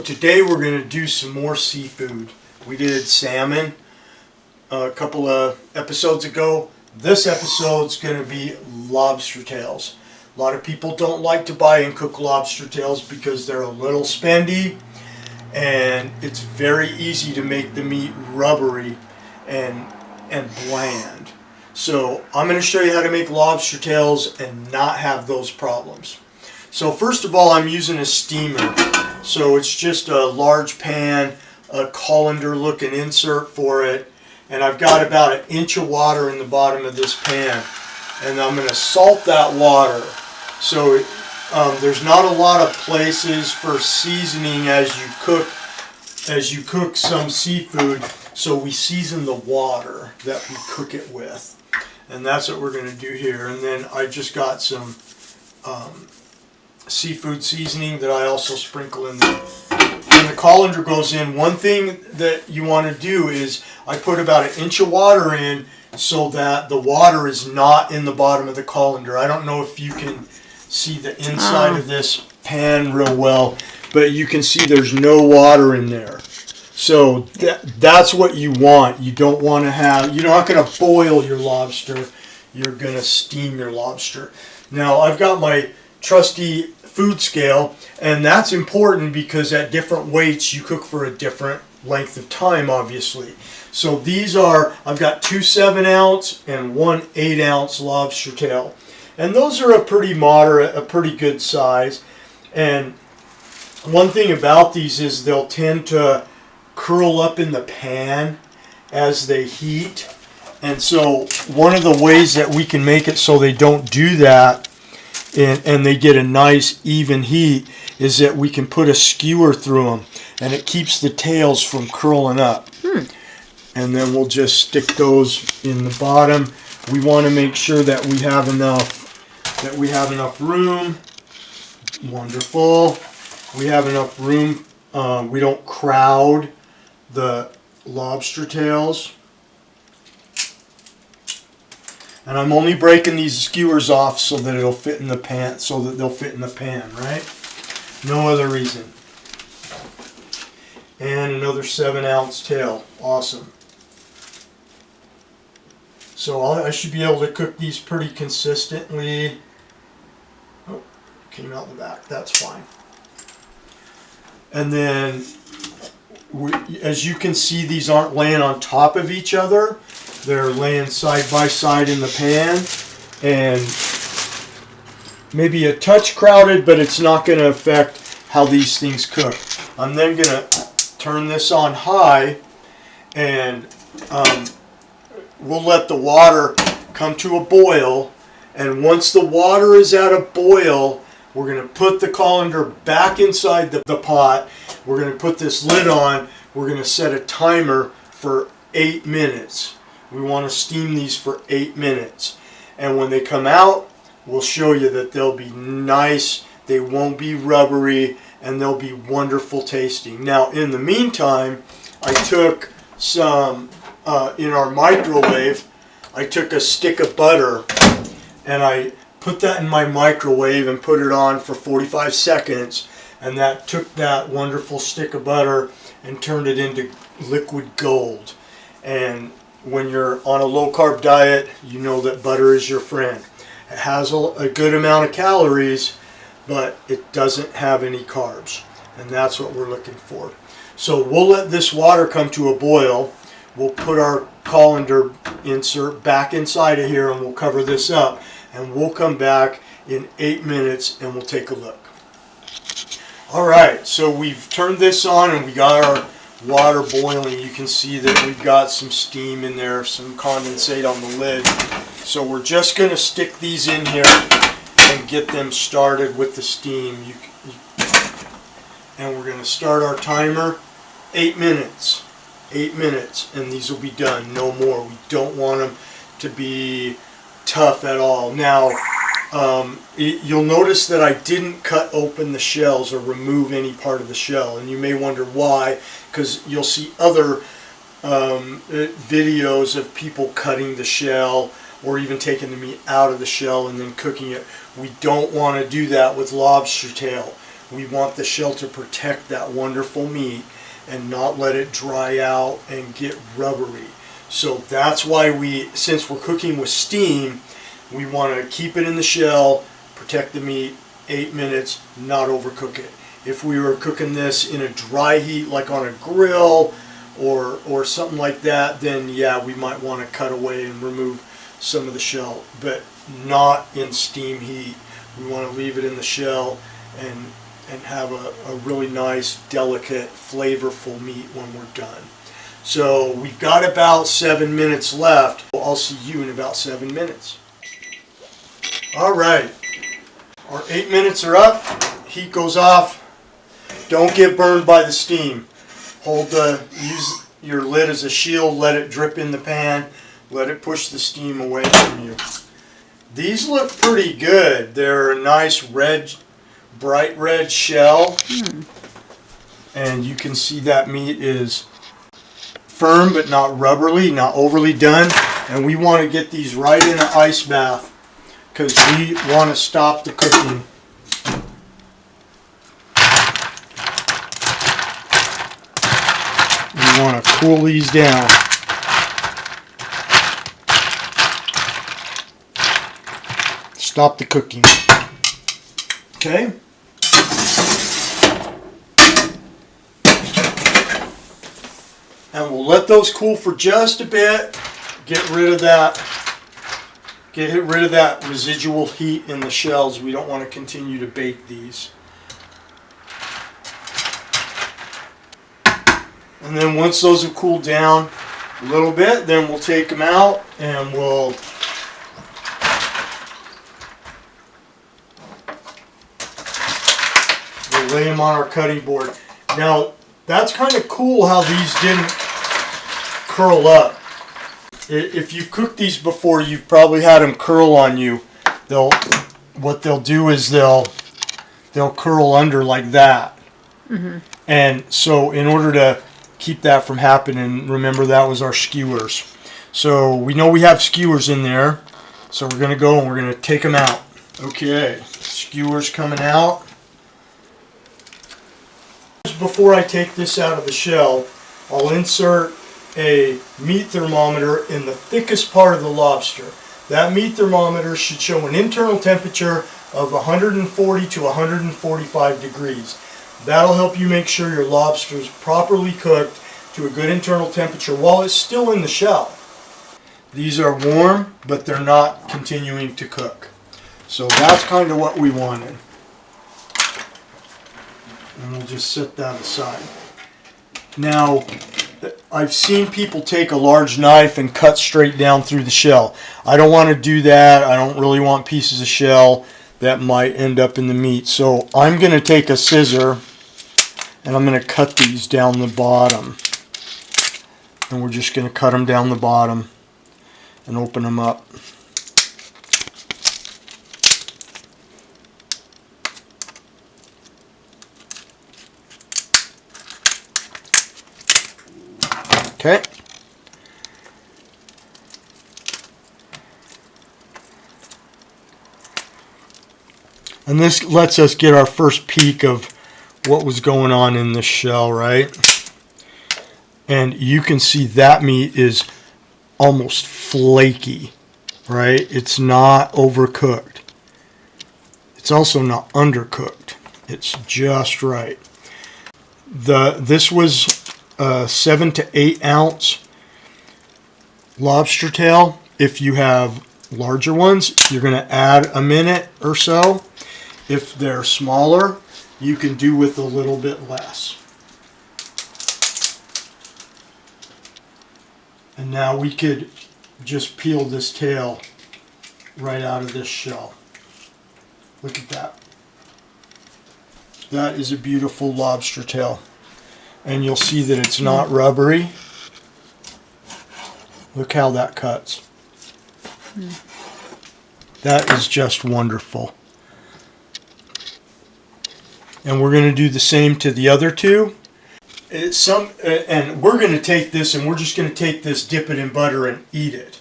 Today we're going to do some more seafood. We did salmon a couple of episodes ago. This episode's going to be lobster tails. A lot of people don't like to buy and cook lobster tails because they're a little spendy and it's very easy to make the meat rubbery and bland. So I'm going to show you how to make lobster tails and not have those problems. So first of all, I'm using a steamer. So it's just a large pan, a colander looking insert for it, and I've got about 1 inch of water in the bottom of this pan, and I'm going to salt that water. So there's not a lot of places for seasoning as you cook some seafood, so we season the water that we cook it with, and that's what we're going to do here. And then I just got some seafood seasoning that I also sprinkle in there. When the colander goes in, one thing that you want to do is I put about 1 inch of water in so that the water is not in the bottom of the colander. I don't know if you can see the inside of this pan real well, but you can see there's no water in there. So that's what you want. You don't want to have, you're not going to boil your lobster, you're going to steam your lobster. Now I've got my trusty food scale, and that's important because at different weights you cook for a different length of time, obviously. So these are, I've got 2 7-ounce and 1 8-ounce lobster tail, and those are a pretty moderate, a pretty good size. And one thing about these is they'll tend to curl up in the pan as they heat, and so one of the ways that we can make it so they don't do that and they get a nice even heat is that we can put a skewer through them, and it keeps the tails from curling up. And then we'll just stick those in the bottom. We want to make sure that we have enough room. Wonderful. We have enough room. We don't crowd the lobster tails. And I'm only breaking these skewers off so that it'll fit in the pan, so that they'll fit in the pan, right? No other reason. And another 7-ounce tail. Awesome. So I should be able to cook these pretty consistently. Oh, came out the back. That's fine. And then, as you can see, these aren't laying on top of each other. They're laying side by side in the pan, and maybe a touch crowded, but it's not going to affect how these things cook. I'm then going to turn this on high, and we'll let the water come to a boil. And once the water is at a boil, we're going to put the colander back inside the pot. We're going to put this lid on. We're going to set a timer for 8 minutes. We want to steam these for 8 minutes. And when they come out, we'll show you that they'll be nice, they won't be rubbery, and they'll be wonderful tasting. Now, in the meantime, I took some, in our microwave, I took a stick of butter, and I put that in my microwave and put it on for 45 seconds. And that took that wonderful stick of butter and turned it into liquid gold. And when you're on a low-carb diet, you know that butter is your friend. It has a good amount of calories, but it doesn't have any carbs, and that's what we're looking for. So we'll let this water come to a boil. We'll put our colander insert back inside of here, and we'll cover this up, and we'll come back in 8 minutes and we'll take a look. Alright, so we've turned this on and we got our water boiling. You can see that we've got some steam in there, some condensate on the lid. So we're just going to stick these in here and get them started with the steam. And we're going to start our timer. 8 minutes. 8 minutes, and these will be done. No more. We don't want them to be tough at all. Now, you'll notice that I didn't cut open the shells or remove any part of the shell, and you may wonder why, because you'll see other videos of people cutting the shell or even taking the meat out of the shell and then cooking it. We don't want to do that with lobster tail. We want the shell to protect that wonderful meat and not let it dry out and get rubbery. So that's why since we're cooking with steam, we want to keep it in the shell, protect the meat, 8 minutes, not overcook it. If we were cooking this in a dry heat, like on a grill or something like that, then yeah, we might want to cut away and remove some of the shell, but not in steam heat. We want to leave it in the shell and have a really nice, delicate, flavorful meat when we're done. So we've got about 7 minutes left. I'll see you in about 7 minutes. All right, our 8 minutes are up. Heat goes off. Don't get burned by the steam. Use your lid as a shield. Let it drip in the pan. Let it push the steam away from you. These look pretty good. They're a nice red, bright red shell. And you can see that meat is firm but not rubbery, not overly done. And we want to get these right in an ice bath because we want to stop the cooking. We want to cool these down. Stop the cooking. Okay. And we'll let those cool for just a bit. Get rid of that residual heat in the shells. We don't want to continue to bake these. And then once those have cooled down a little bit, then we'll take them out and we'll lay them on our cutting board. Now, that's kind of cool how these didn't curl up. If you've cooked these before, you've probably had them curl on you. What they'll do is they'll curl under like that. Mm-hmm. And so in order to keep that from happening, remember that was our skewers. So we know we have skewers in there. So we're going to go and we're going to take them out. Okay, skewers coming out. Before I take this out of the shell, I'll insert a meat thermometer in the thickest part of the lobster. That meat thermometer should show an internal temperature of 140 to 145 degrees. That'll help you make sure your lobster is properly cooked to a good internal temperature while it's still in the shell. These are warm, but they're not continuing to cook. So that's kind of what we wanted. And we'll just set that aside. Now, I've seen people take a large knife and cut straight down through the shell. I don't want to do that. I don't really want pieces of shell that might end up in the meat. So I'm going to take a scissor and I'm going to cut these down the bottom. And we're just going to cut them down the bottom and open them up. Okay. And this lets us get our first peek of what was going on in this shell, right? And you can see that meat is almost flaky, right? It's not overcooked. It's also not undercooked. It's just right. This was a 7 to 8 ounce lobster tail. If you have larger ones, you're going to add a minute or so. If they're smaller, you can do with a little bit less. And now we could just peel this tail right out of this shell. Look at that. That is a beautiful lobster tail. And you'll see that it's not rubbery. Look how that cuts. That is just wonderful. And we're going to do the same to the other two. And we're going to take this and we're just going to take this, dip it in butter and eat it.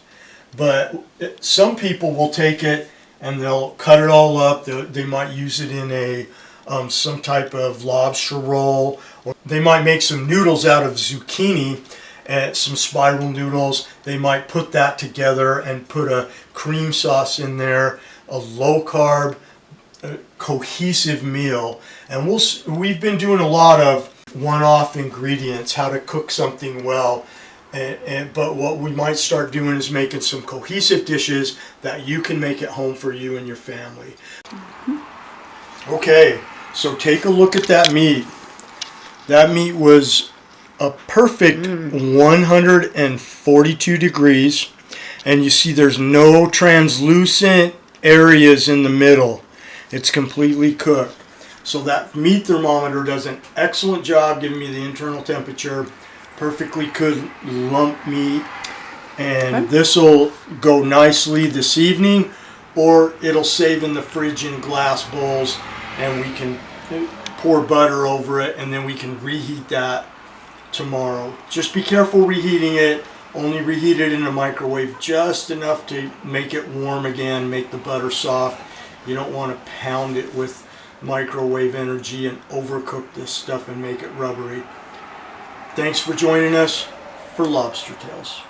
But some people will take it and they'll cut it all up. They might use it in some type of lobster roll, or they might make some noodles out of zucchini, and some spiral noodles. They might put that together and put a cream sauce in there, a low-carb, cohesive meal. And we've been doing a lot of one-off ingredients, how to cook something well. But what we might start doing is making some cohesive dishes that you can make at home for you and your family. Okay, so take a look at that meat. That meat was a perfect 142 degrees, and you see there's no translucent areas in the middle. It's completely cooked. So that meat thermometer does an excellent job giving me the internal temperature. Perfectly good lump meat, and this will go nicely this evening, or it'll save in the fridge in glass bowls, and we can pour butter over it, and then we can reheat that tomorrow. Just be careful reheating it. Only reheat it in a microwave just enough to make it warm again, make the butter soft. You don't want to pound it with microwave energy and overcook this stuff and make it rubbery. Thanks for joining us for Lobster Tales.